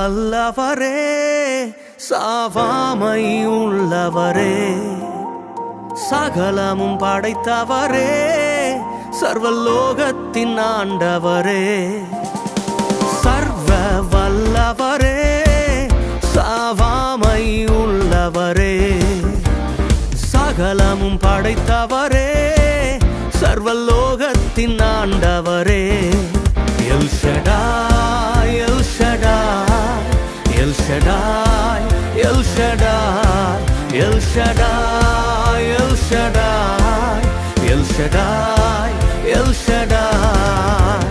வல்லவரே, சாவாமை உள்ளவரே, சகலமும் படைத்தவரே, சர்வலோகத்தின் ஆண்டவரே. சர்வ வல்லவரே, சாவாமை உள்ளவரே, சகலமும் படைத்தவரே, சர்வலோகத்தின் ஆண்டவரே. L Shaddai, El Shaddai, El Shaddai, El Shaddai, El Shaddai, El Shaddai, El Shaddai, El Shaddai.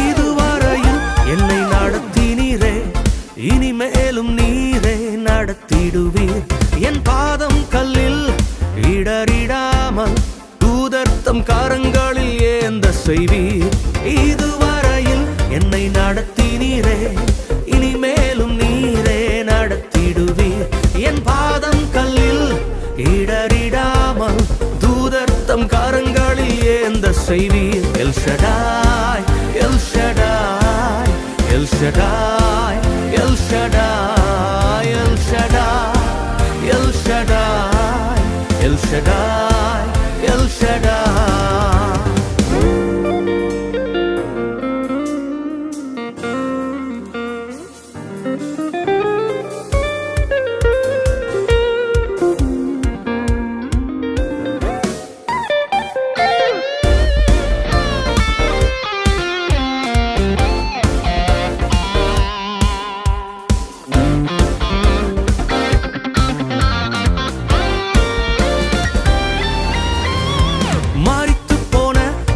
இதுவரையில் என்னை நடத்தினீரே, இனிமேலும் நீரே நடத்திடுவீர். என் பாதம் கல்லில் இடறிடாமல் தூதர்த்தம் கரங்களில் ஏந்த செய்வீர். இதுவரையில் என்னை நடத்தினீரே, இனிமேலும் நீரே நடத்திடுவீர். என் பாதம் கல்லில் இடறிடாமல் தூதர்த்தம் கரங்களில் ஏந்த செய்வீர். L Shaddai, El Shaddai, El Shaddai, El Shaddai, El Shaddai, El Shaddai, El Shaddai, El Shaddai.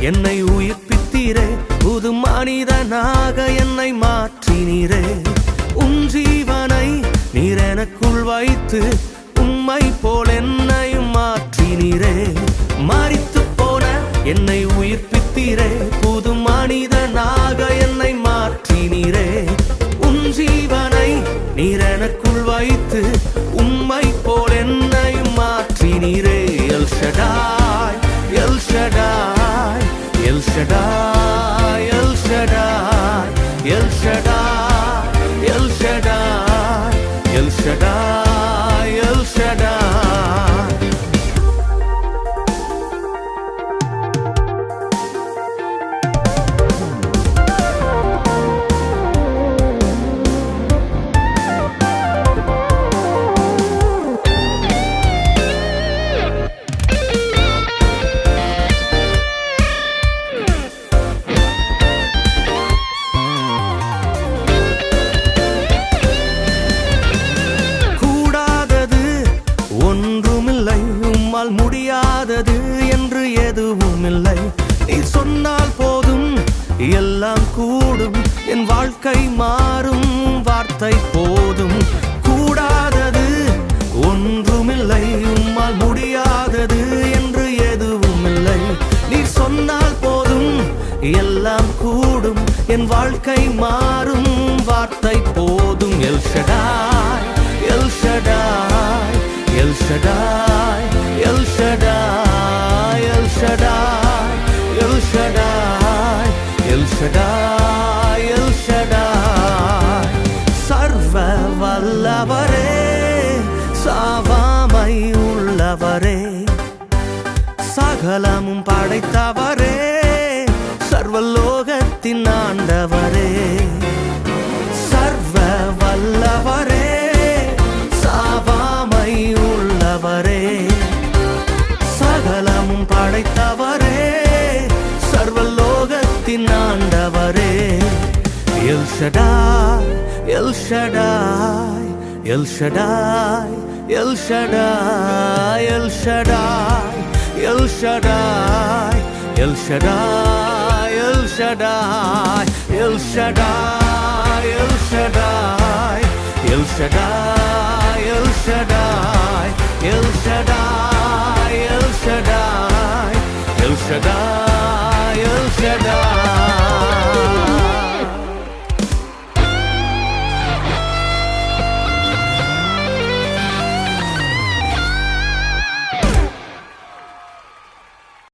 என்னை உயிர்ப்பித்தீரே, புது மனிதனாக என்னை மாற்றினீரே. உன் ஜீவனை நீர் எனக்குள் வைத்து உம்மை போல் என்னையும் மாற்றினீரே. மரித்து போன என்னை உயிர்ப்பித்தீரே, புது மனிதனாக என்னை மாற்றினீரே. உன் ஜீவனை நீர் எனக்குள் வைத்து உம்மை போல் என்னையும் மாற்றினீரே. El Shaddai, El Shaddai, El Shaddai, El Shaddai, El Shaddai, El Shaddai, El Shaddai, El Shaddai. முடியாதது என்று எதுவும் இல்லை. நீ சொன்னால் போதும் எல்லாம் கூடும். என் வாழ்க்கை மாறும், வார்த்தை போதும். கூடாதது ஒன்றுமில்லை, உம்மால் முடியாதது என்று எதுவும் இல்லை. நீ சொன்னால் போதும் எல்லாம் கூடும். என் வாழ்க்கை மாறும், வார்த்தை போதும். L Shaddai, El Shaddai, El Shaddai, El Shaddai, El Shaddai, El Shaddai, El Shaddai, El Shaddai. சர்வ வல்லவரே, சாவாமை உள்ளவரே, சகலமும் படைத்தவரே, சர்வலோகத்தின் ஆண்டவரே. சர்வ வல்லவரே, சாவாமை உள்ளவரே, சகலமும் படைத்தவரே, சர்வலோகத்தின் ஆண்டவரே. L Shaddai, El Shaddai, El Shaddai, El Shaddai, El Shaddai, El Shaddai, El Shaddai, El Shaddai, El Shaddai, El Shaddai, El Shaddai, El Shaddai, El Shaddai, El Shaddai, El Shaddai, El Shaddai.